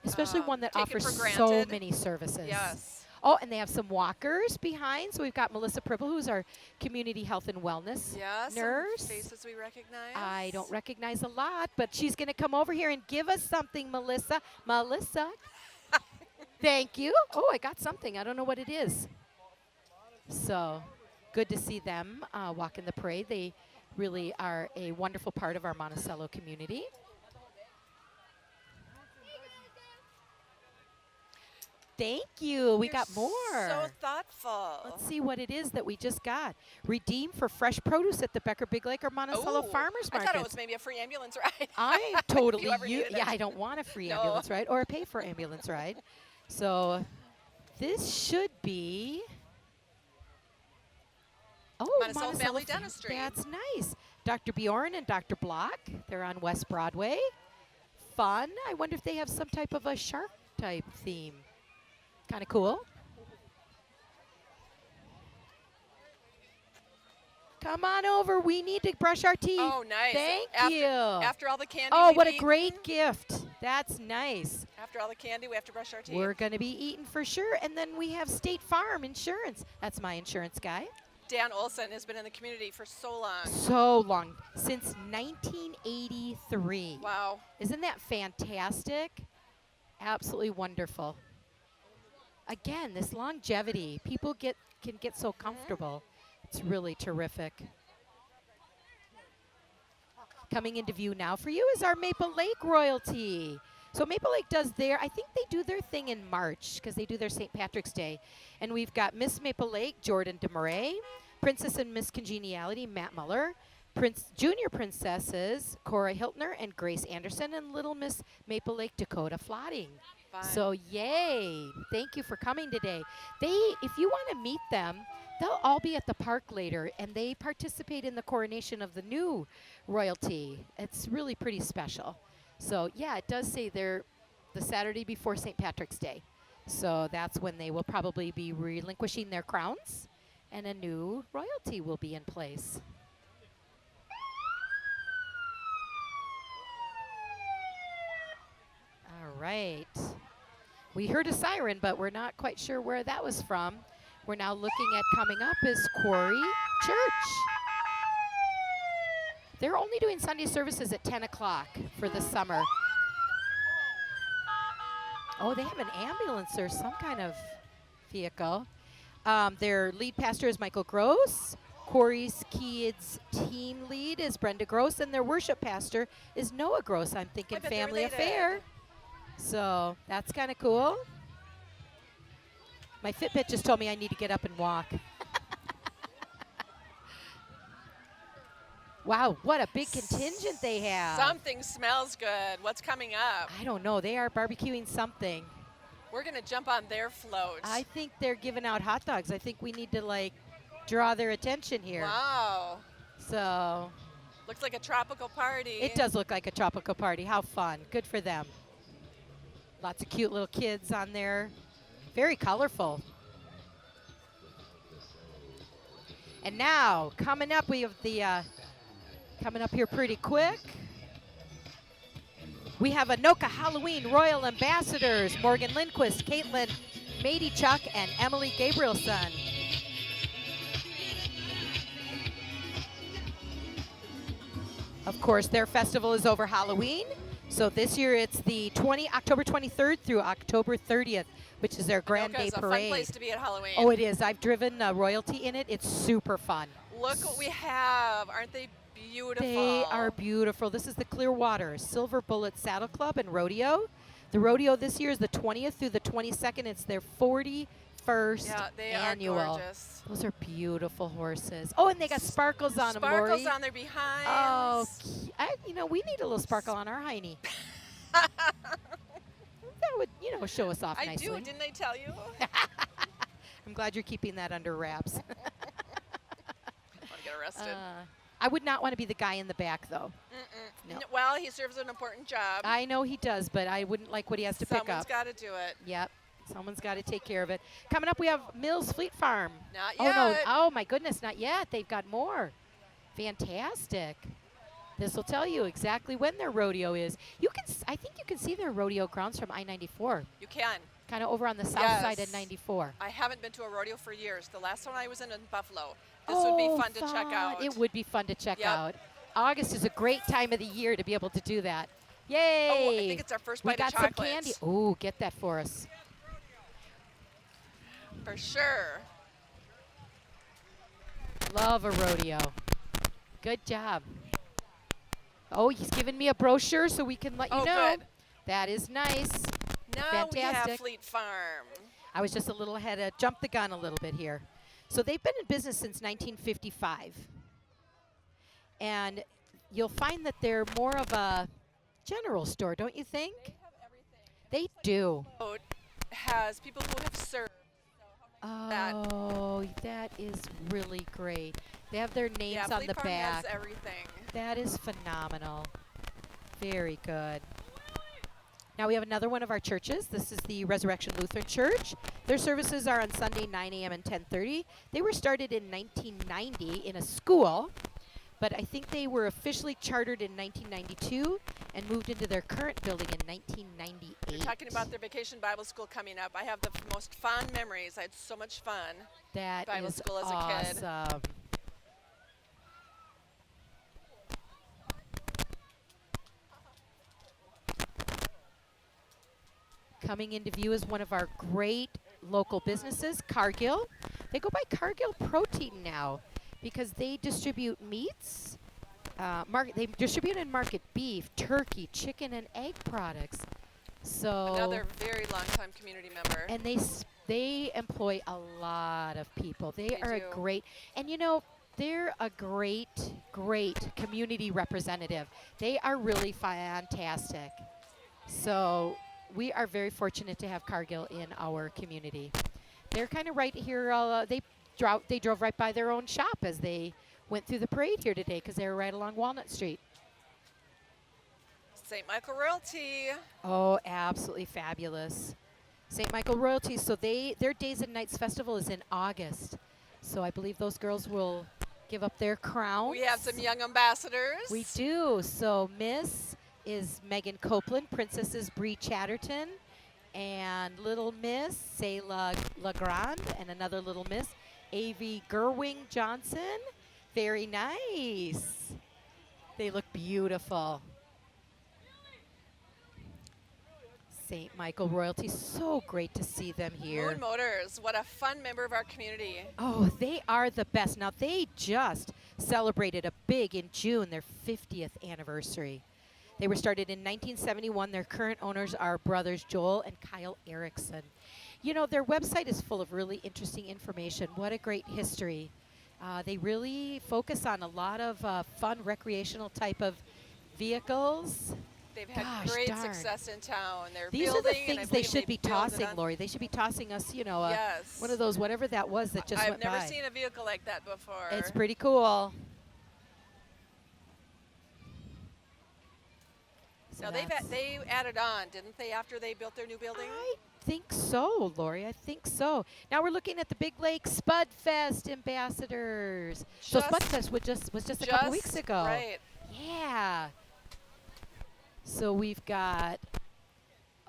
Especially one that offers so many services. Yes. Oh, and they have some walkers behind. So we've got Melissa Pribble, who's our community health and wellness nurse. Some faces we recognize. I don't recognize a lot, but she's going to come over here and give us something, Melissa. Melissa. Thank you. Oh, I got something. I don't know what it is. So good to see them walk in the parade. They really are a wonderful part of our Monticello community. Thank you. We got more. So thoughtful. Let's see what it is that we just got. Redeem for fresh produce at the Becker Big Lake or Monticello Farmers Market. I thought it was maybe a free ambulance ride. I totally, I don't want a free ambulance ride or a pay for ambulance ride. So this should be, Monticello Family Dentistry. That's nice. Dr. Bjorn and Dr. Block, they're on West Broadway. Fun. I wonder if they have some type of a shark type theme. Kind of cool. Come on over. We need to brush our teeth. Oh, nice. Thank you. After all the candy. Oh, what a great gift. That's nice. After all the candy, we have to brush our teeth. We're going to be eating for sure. And then we have State Farm Insurance. That's my insurance guy. Dan Olson has been in the community for so long. So long. Since 1983. Wow. Isn't that fantastic? Absolutely wonderful. Again, this longevity, people can get so comfortable. It's really terrific. Coming into view now for you is our Maple Lake royalty. So Maple Lake does I think they do their thing in March because they do their St. Patrick's Day. And we've got Miss Maple Lake, Jordan DeMarais, Princess and Miss Congeniality, Matt Muller, Junior Princesses, Cora Hiltner and Grace Anderson, and Little Miss Maple Lake, Dakota Flotting. Fun. So yay, thank you for coming today. If you want to meet them, they'll all be at the park later, and they participate in the coronation of the new royalty. It's really pretty special. So yeah, it does say they're the Saturday before St. Patrick's Day. So that's when they will probably be relinquishing their crowns, and a new royalty will be in place. All right. We heard a siren, but we're not quite sure where that was from. We're now looking at coming up is Quarry Church. They're only doing Sunday services at 10 o'clock for the summer. Oh, they have an ambulance or some kind of vehicle. Their lead pastor is Michael Gross. Quarry's Kids team lead is Brenda Gross, and their worship pastor is Noah Gross. I'm thinking Family Affair. So that's kind of cool. My Fitbit just told me I need to get up and walk. Wow, what a big contingent they have. Something smells good. What's coming up? I don't know. They are barbecuing something. We're going to jump on their float. I think they're giving out hot dogs. I think we need to, like, draw their attention here. Wow. So. Looks like a tropical party. It does look like a tropical party. How fun. Good for them. Lots of cute little kids on there. Very colorful. And now, coming up, we have the, coming up here pretty quick. We have Anoka Halloween Royal Ambassadors, Morgan Lindquist, Caitlin Mady-Chuck, and Emily Gabrielson. Of course, their festival is over Halloween. So this year it's the October 23rd through October 30th, which is their Grand Day Anoka's Parade. a fun place to be at Halloween. Oh, it is. I've driven royalty in it. It's super fun. Look what we have. Aren't they beautiful? They are beautiful. This is the Clearwater Silver Bullet Saddle Club and Rodeo. The rodeo this year is the 20th through the 22nd. It's their 41st annual. Are gorgeous. Those are beautiful horses. Oh, and they got sparkles on them, Lori. Sparkles on their behinds. Oh, we need a little sparkle on our hiney. That would, show us off nicely. I do. Didn't I tell you? I'm glad you're keeping that under wraps. Want to get arrested? I would not want to be the guy in the back, though. No. Well, he serves an important job. I know he does, but I wouldn't like what he has to pick up. Someone's got to do it. Yep. Someone's got to take care of it. Coming up, we have Mills Fleet Farm. Not Oh, yet. no. Oh, my goodness, not yet. They've got more. Fantastic. This will tell you exactly when their rodeo is. I think you can see their rodeo grounds from I-94. You can. Kind of over on the south side of Yes. 94. I haven't been to a rodeo for years. The last one I was in Buffalo. This would be fun to check out. It would be fun to check Yep. out. August is a great time of the year to be able to do that. Yay! Oh, I think it's our first We bite got of some chocolate. candy. Ooh, get that for us. For sure. Love a rodeo. Good job. Oh, he's giving me a brochure so we can let you know. Good. That is nice. Now we have Fantastic. Fleet Farm. I was just a little ahead, jumped the gun a little bit here. So they've been in business since 1955. And you'll find that they're more of a general store, don't you think? They have everything. They do. Boat has people who have served. Oh, that is really great. They have their names Yeah, on Fleet the Farm back. has everything. That is phenomenal. Very good. Now we have another one of our churches. This is the Resurrection Lutheran Church. Their services are on Sunday, 9 a.m. and 10:30. They were started in 1990 in a school, but I think they were officially chartered in 1992 and moved into their current building in 1998. You're talking about their vacation Bible school coming up. I have the most fond memories. I had so much fun. That Bible is school as a kid. awesome. Coming into view is one of our great local businesses, Cargill. They go by Cargill Protein now because they distribute meats. They distribute and market beef, turkey, chicken, and egg products. So Another very long-time community member. and they employ a lot of people. They are do. a great, and they're a great community representative. They are really fantastic. So we are very fortunate to have Cargill in our community. They're kind of right here. They drove right by their own shop as they went through the parade here today because they were right along Walnut Street. St. Michael Royalty. Oh, absolutely fabulous. St. Michael Royalty. So their Days and Nights Festival is in August. So I believe those girls will give up their crowns. We have some young ambassadors. We do. So Miss is Megan Copeland, Princess is Bree Chatterton, and Little Miss Sayla Legrand, and another Little Miss, A.V. Gerwing Johnson. Very nice. They look beautiful. St. Michael Royalty, so great to see them here. Moon Motors, what a fun member of our community. Oh, they are the best. Now, they just celebrated in June, their 50th anniversary. They were started in 1971. Their current owners are brothers Joel and Kyle Erickson. You know, their website is full of really interesting information. What a great history. They really focus on a lot of fun recreational type of vehicles. They've had Gosh great darn. success in town. They're These are building, the and I things they believe should be build it tossing, on- Lori. They should be tossing us, you know, Yes. one of those, whatever that was that just I've went never by. seen a vehicle like that before. It's pretty cool. So Now they added on, didn't they, after they built their new building? I think so, Lori. I think so. Now we're looking at the Big Lakes Spudfest ambassadors. So Spudfest was just a couple weeks ago. Right. Yeah. So we've got,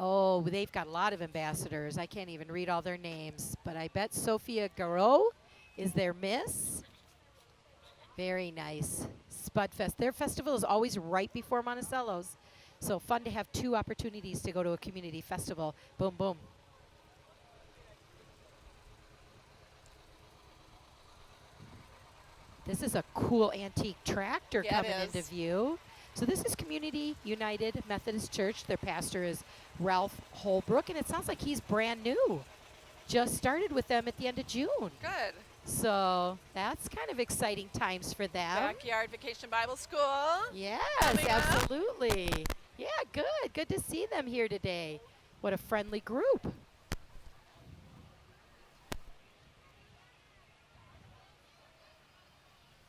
oh, they've got a lot of ambassadors. I can't even read all their names, but I bet Sophia Garreau is their miss. Very nice. Spudfest. Their festival is always right before Monticello's. So fun to have 2 opportunities to go to a community festival. Boom, boom. This is a cool antique tractor coming into view. So this is Community United Methodist Church. Their pastor is Ralph Holbrook, and it sounds like he's brand new. Just started with them at the end of June. Good. So that's kind of exciting times for them. Backyard Vacation Bible School. Yes, Coming up. absolutely. Yeah, good. Good to see them here today. What a friendly group.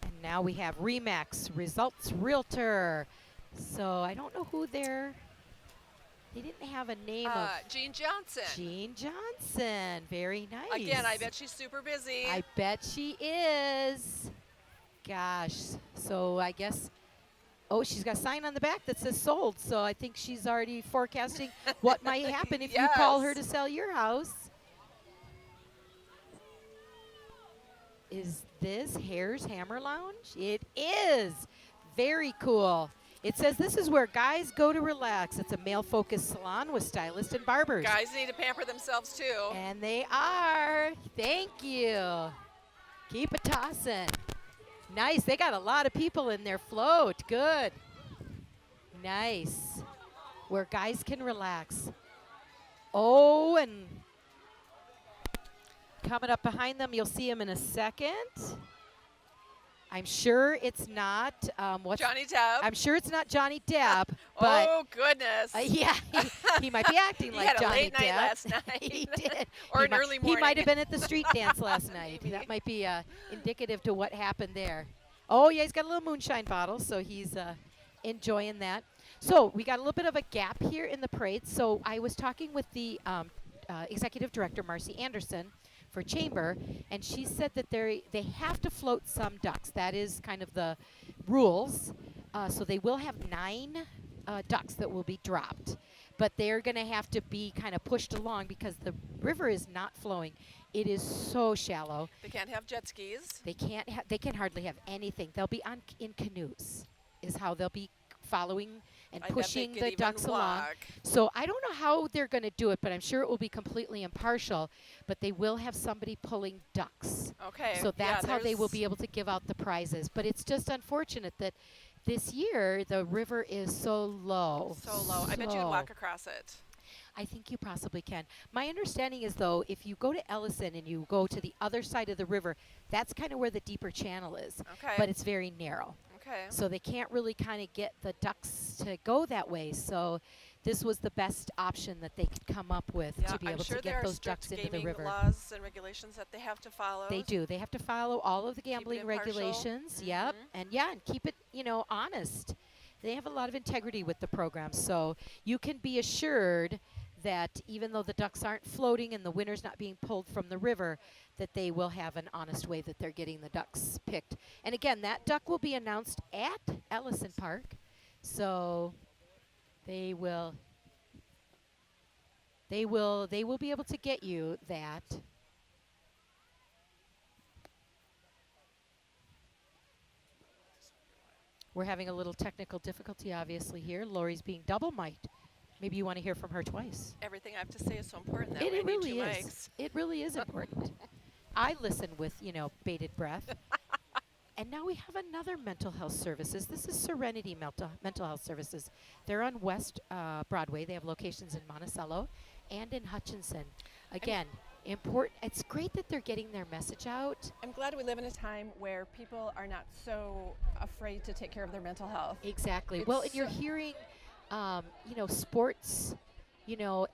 And now we have Remax Results Realtor. So I don't know who they didn't have a name of. Jean Johnson. Jean Johnson. Very nice. Again, I bet she's super busy. I bet she is. Gosh. So I guess, oh, she's got a sign on the back that says sold. So I think she's already forecasting what might happen if you call her to sell your house. Is this Hares Hammer Lounge? It is. Very cool. It says this is where guys go to relax. It's a male-focused salon with stylists and barbers. Guys need to pamper themselves too. And they are. Thank you. Keep it tossing. Nice. They got a lot of people in their float. Good. Nice. Where guys can relax. Oh, and coming up behind them, you'll see him in a second. I'm sure it's not Johnny Depp. I'm sure it's not Johnny Depp. But oh goodness. Yeah, he might be acting like had a Johnny late Depp. night last night. He did. Or an early morning. He might have been at the street dance last night. That might be indicative to what happened there. Oh yeah, he's got a little moonshine bottle, so he's enjoying that. So we got a little bit of a gap here in the parade. So I was talking with the executive director, Marcy Anderson, for Chamber, and she said that they have to float some ducks. That is kind of the rules. So they will have 9 ducks that will be dropped, but they're going to have to be kind of pushed along because the river is not flowing. It is so shallow. They can't have jet skis. They can't. They can hardly have anything. They'll be in canoes. Is how they'll be following and pushing the ducks along. So I don't know how they're going to do it, but I'm sure it will be completely impartial. But they will have somebody pulling ducks. Okay. So that's how they will be able to give out the prizes. But it's just unfortunate that this year the river is so low. So low. I bet you could walk across it. I think you possibly can. My understanding is, though, if you go to Ellison and you go to the other side of the river, that's kind of where the deeper channel is. Okay. But it's very narrow. Okay. So they can't really kind of get the ducks to go that way. So this was the best option that they could come up with to be able to get those ducks into the river. Laws and regulations that they have to follow. They do. They have to follow all of the gambling regulations. Yep. And keep it, honest. They have a lot of integrity with the program. So you can be assured that even though the ducks aren't floating and the winner's not being pulled from the river, that they will have an honest way that they're getting the ducks picked. And again, that duck will be announced at Ellison Park. So they will be able to get you that. We're having a little technical difficulty obviously here. Lori's being double mic'd. Maybe you want to hear from her twice. Everything I have to say is so important that It really is. Mics. It really is important. I listen with, bated breath. And now we have another mental health services. This is Serenity Mental Health Services. They're on West Broadway. They have locations in Monticello and in Hutchinson. again, important. It's great that they're getting their message out. I'm glad we live in a time where people are not so afraid to take care of their mental health. Exactly. It's Well, and you're hearing, sports,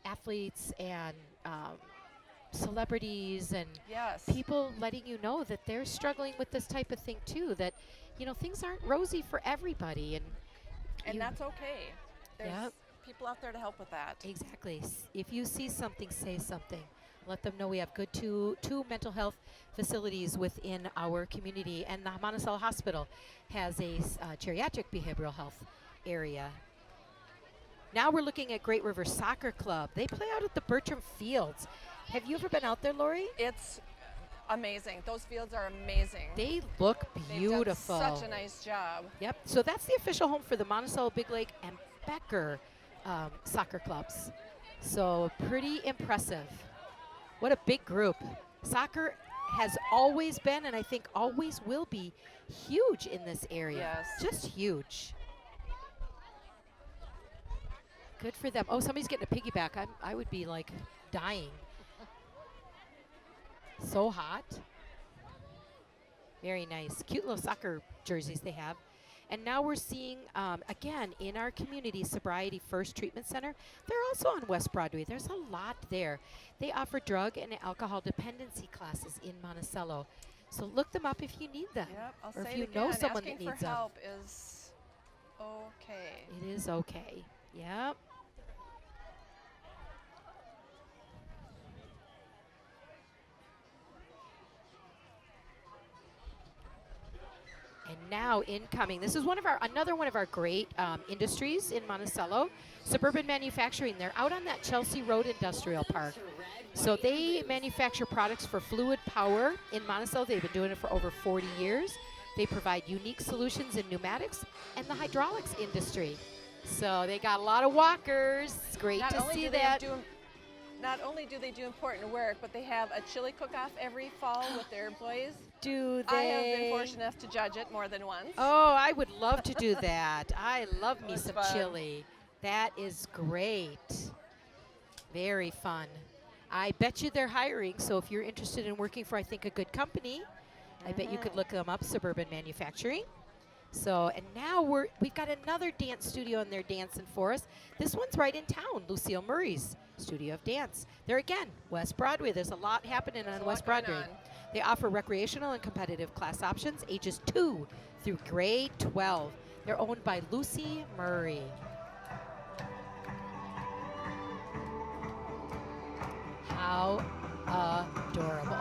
athletes and celebrities and Yes. people letting you know that they're struggling with this type of thing too, that, things aren't rosy for everybody. And that's okay. There's Yep. people out there to help with that. Exactly. If you see something, say something. Let them know we have good two mental health facilities within our community, and the Monticello Hospital has a geriatric behavioral health area. Now we're looking at Great River Soccer Club. They play out at the Bertram Fields. Have you ever been out there, Lori? It's amazing. Those fields are amazing. They look beautiful. They've done such a nice job. Yep. So that's the official home for the Monticello, Big Lake, and Becker soccer clubs. So pretty impressive. What a big group. Soccer has always been, and I think always will be, huge in this area. Yes. Just huge. Good for them. Oh, somebody's getting a piggyback. I would be like dying. So hot. Very nice. Cute little soccer jerseys they have. And now we're seeing, again, in our community, Sobriety First Treatment Center. They're also on West Broadway. There's a lot there. They offer drug and alcohol dependency classes in Monticello. So look them up if you need them. Yep, I'll or say if you it again. know someone that Asking needs for them. help is okay. It is okay. Yep. And now incoming, this is another one of our great industries in Monticello, Suburban Manufacturing. They're out on that Chelsea Road Industrial Park. So they manufacture products for fluid power in Monticello. They've been doing it for over 40 years. They provide unique solutions in pneumatics and the hydraulics industry. So they got a lot of walkers. It's great to see that. Not only do they do important work, but they have a chili cook-off every fall with their employees. Do they? I have been fortunate enough to judge it more than once. Oh, I would love to do that. I love me was some fun. chili. That is great. Very fun. I bet you they're hiring, so if you're interested in working for, I think, a good company, I bet you could look them up, Suburban Manufacturing. So, and now we've got another dance studio and they're dancing for us. This one's right in town, Lucille Murray's Studio of Dance. There again, West Broadway. There's a lot happening on West Broadway. They offer recreational and competitive class options, ages 2 through grade 12. They're owned by Lucy Murray. How adorable.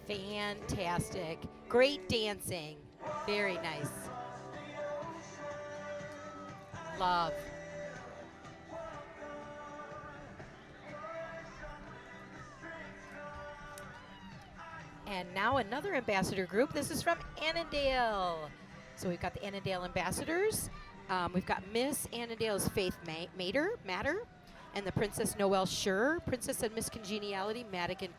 Fantastic. Great dancing. Very nice. Love. And now another ambassador group. This is from Anndale. So we've got the Anndale ambassadors. We've got Miss Anndale's Faith Matter, and the Princess Noelle Schur, Princess and Miss Congeniality, Madigan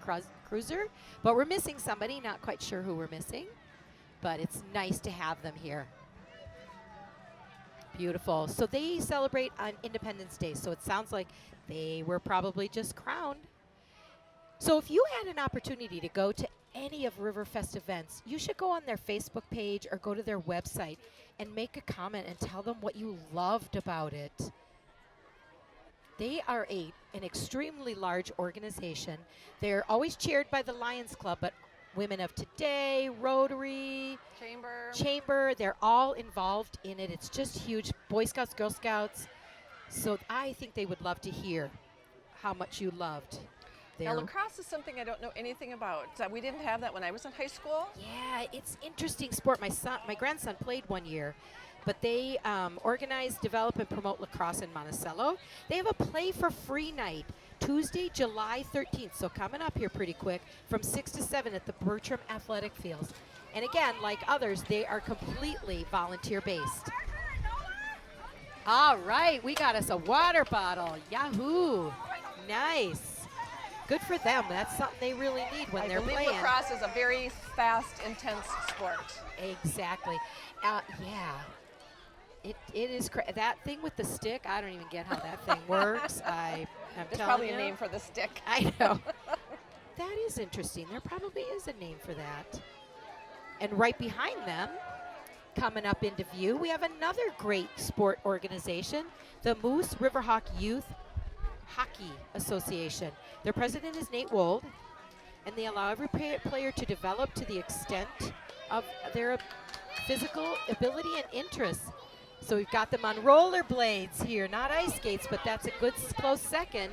Cruiser. But we're missing somebody, not quite sure who we're missing. But it's nice to have them here. Beautiful. So they celebrate on Independence Day, so it sounds like they were probably just crowned. So if you had an opportunity to go to any of Riverfest events, you should go on their Facebook page or go to their website and make a comment and tell them what you loved about it. They are an extremely large organization. They're always chaired by the Lions Club, but Women of Today, Rotary, Chamber, they're all involved in it. It's just huge. Boy Scouts, Girl Scouts. So I think they would love to hear how much you loved. Now, lacrosse is something I don't know anything about. We didn't have that when I was in high school. Yeah, it's interesting sport. My grandson played one year, but they organize, develop, and promote lacrosse in Monticello. They have a play for free night, Tuesday, July 13th. So coming up here pretty quick from 6 to 7 at the Bertram Athletic Fields. And again, like others, they are completely volunteer-based. All right, we got us a water bottle. Yahoo! Nice. good for them. That's something they really need when they're believe playing. lacrosse is a very fast, intense sport. Exactly. Yeah. It is that thing with the stick. I don't even get how that thing works. I'm There's telling probably you. a name for the stick. I know. That is interesting. There probably is a name for that. And right behind them, coming up into view, we have another great sport organization, the Moose Riverhawk Youth Hockey Association. Their president is Nate Wold, and they allow every player to develop to the extent of their physical ability and interests. So we've got them on rollerblades here, not ice skates, but that's a good close second.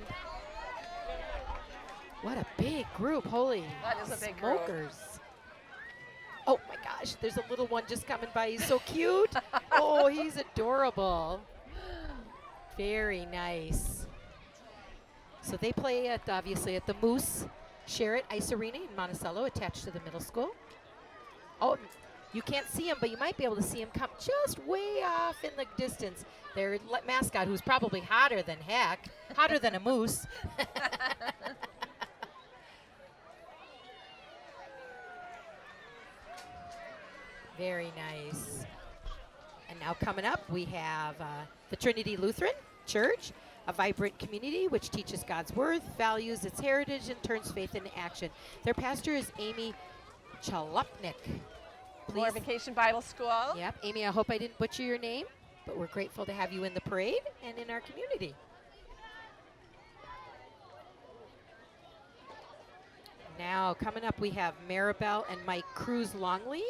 What a big group, holy That is a big group. smokers. Oh my gosh, there's a little one just coming by. He's so cute. Oh, he's adorable. Very nice. So they play at, obviously, at the Moose Sherritt Ice Arena in Monticello, attached to the middle school. Oh, you can't see him, but you might be able to see him come just way off in the distance. Their mascot, who's probably hotter than heck, hotter than a moose. Very nice. And now coming up, we have the Trinity Lutheran Church, a vibrant community which teaches God's word, values its heritage, and turns faith into action. Their pastor is Amy Chalupnik. Glorification Bible School. Yep. Amy, I hope I didn't butcher your name, but we're grateful to have you in the parade and in our community. Now, coming up, we have Maribel and Mike Cruz Longley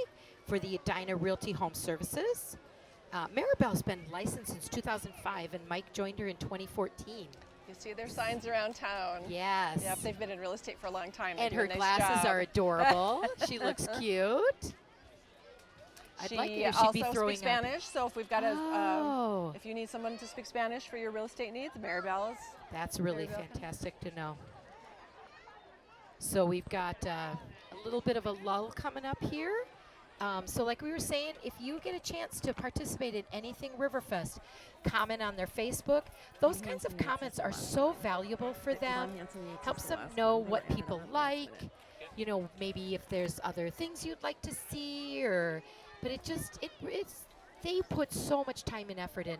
for the Edina Realty Home Services. Maribel's been licensed since 2005, and Mike joined her in 2014. You see their signs around town. Yes. Yep, they've been in real estate for a long time. And They do her a nice glasses job. are adorable. She looks cute. I'd like it if she'd be also throwing speaks up. Spanish, so if we've got Oh. if you need someone to speak Spanish for your real estate needs, Maribel is. That's really Very welcome. fantastic to know. So we've got a little bit of a lull coming up here. So like we were saying, if you get a chance to participate in anything Riverfest, comment on their Facebook. Those kinds of comments are so valuable for them. Helps them know what people like. You know, maybe if there's other things you'd like to see, but they put so much time and effort in.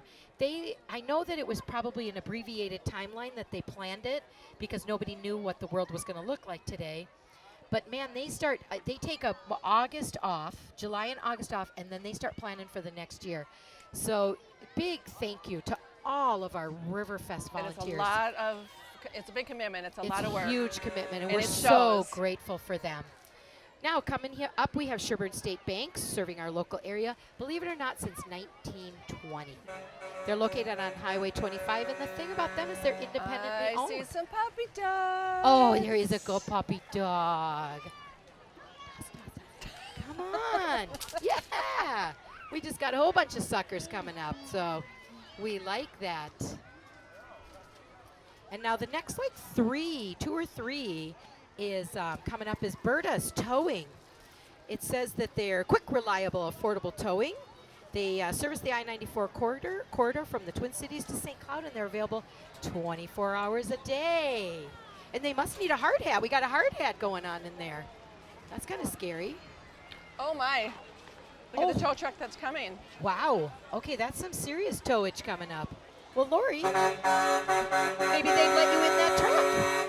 I know that it was probably an abbreviated timeline that they planned it because nobody knew what the world was going to look like today. But man, they take August off, July and August off, and then they start planning for the next year. So big thank you to all of our Riverfest volunteers. It's a big commitment. It's a lot of work. It's a huge commitment, and And we're it so shows. grateful for them. Now, coming here up, we have Sherburne State Bank serving our local area, believe it or not, since 1920. They're located on Highway 25, and the thing about them is they're independently I owned. see some puppy dogs. Oh, there is a good puppy dog. Come on. Yeah. We just got a whole bunch of suckers coming up, so we like that. And now the next two or three is coming up is Barbas Towing. It says that they're quick, reliable, affordable towing. They service the I-94 corridor from the Twin Cities to St. Cloud, and they're available 24 hours a day. And they must need a hard hat. We got a hard hat going on in there. That's kind of scary. Oh my. Look at the tow truck that's coming. Wow. Okay, that's some serious towage coming up. Well, Lori, maybe they'd let you in that truck.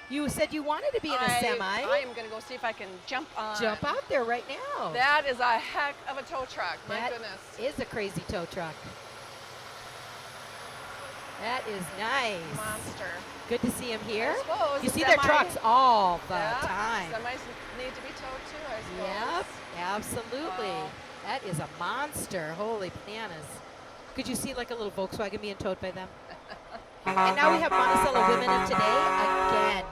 You said you wanted to be in a semi. I am going to go see if I can jump on. Jump out there right now. That is a heck of a tow truck. My That goodness. is a crazy tow truck. That is nice. Monster. Good to see him here. I suppose You a see their semi- trucks all the Yeah, time. Semis need to be towed too, I suppose. Yep, absolutely. Wow. That is a monster. Holy bananas. Could you see like a little Volkswagen being towed by them? And now we have Monticello Women of Today again.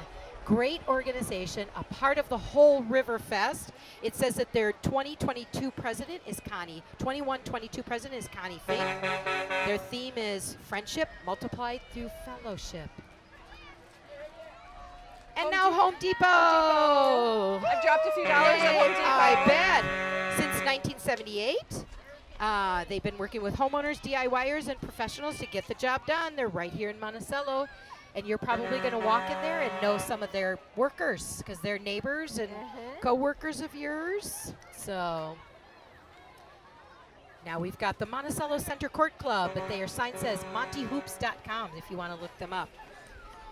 Great organization, a part of the whole Riverfest. It says that their 2022 president is Connie. 21-22 president is Connie Fink. Their theme is friendship multiplied through fellowship. And now Home Depot. I've dropped a few dollars at Home Depot. I bet. Since 1978. They've been working with homeowners, DIYers, and professionals to get the job done. They're right here in Monticello. And you're probably going to walk in there and know some of their workers because they're neighbors and co-workers of yours. So now we've got the Monticello Center Court Club, but their sign says montyhoops.com if you want to look them up.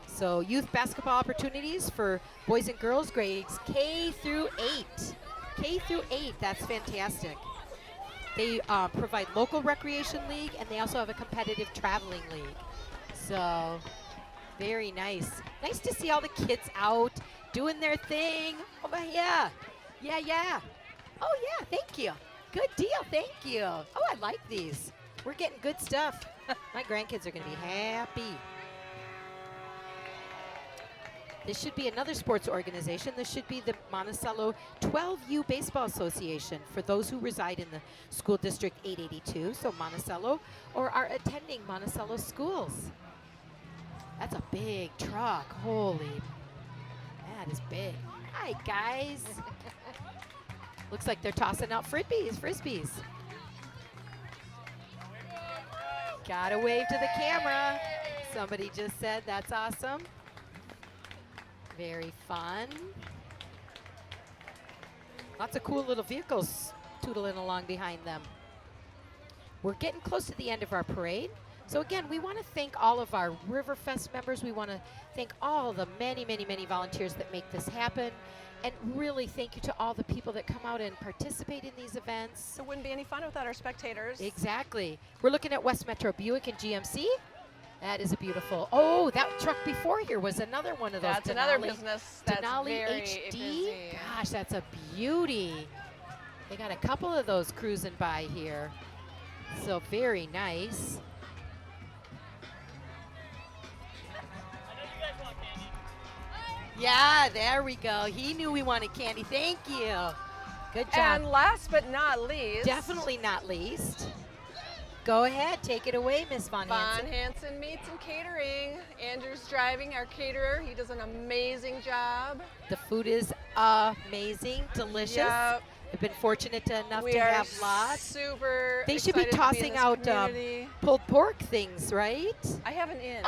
So youth basketball opportunities for boys and girls grades K through 8. K through 8, that's fantastic. They provide local recreation league, and they also have a competitive traveling league. So very nice. Nice to see all the kids out doing their thing. Oh, yeah. Yeah, yeah. Oh, yeah, thank you. Good deal, thank you. Oh, I like these. We're getting good stuff. My grandkids are going to be happy. This should be another sports organization. This should be the Monticello 12U Baseball Association for those who reside in the School District 882, so Monticello, or are attending Monticello schools. That's a big truck. Holy, that is big. Hi, guys. Looks like they're tossing out frisbees. Gotta wave to the camera. Somebody just said that's awesome. Very fun. Lots of cool little vehicles tootling along behind them. We're getting close to the end of our parade. So again, we want to thank all of our Riverfest members. We want to thank all the many, many, many volunteers that make this happen. And really thank you to all the people that come out and participate in these events. It wouldn't be any fun without our spectators. Exactly. We're looking at West Metro Buick and GMC. That is a beautiful. Oh, that truck before here was another one of those. That's another business. That's Denali very HD. busy. Gosh, that's a beauty. They got a couple of those cruising by here. So very nice. Yeah, there we go. He knew we wanted candy. Thank you. Good job. And last but not least. Definitely not least. Go ahead, take it away, Miss Von Hansen. Von Hansen Meats and Catering. Andrew's driving, our caterer. He does an amazing job. The food is amazing, delicious. Yep. We've been fortunate enough We to are have lots. super They should be excited to tossing in this out community. pulled pork things, right? I have an in.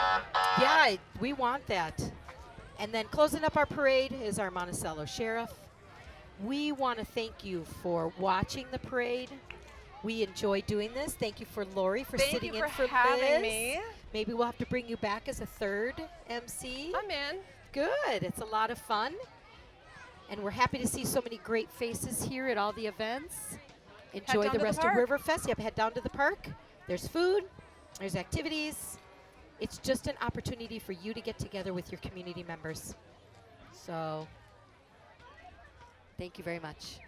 Yeah, we want that. And then closing up our parade is our Monticello Sheriff. We want to thank you for watching the parade. We enjoy doing this. Thank you for Lori for Thank sitting you in for for having Liz. me. Maybe we'll have to bring you back as a third MC. I'm in. Good. It's a lot of fun. And we're happy to see so many great faces here at all the events. Enjoy down the to the rest of park. Riverfest. Yep, head down to the park. There's food. There's activities. It's just an opportunity for you to get together with your community members. So, thank you very much.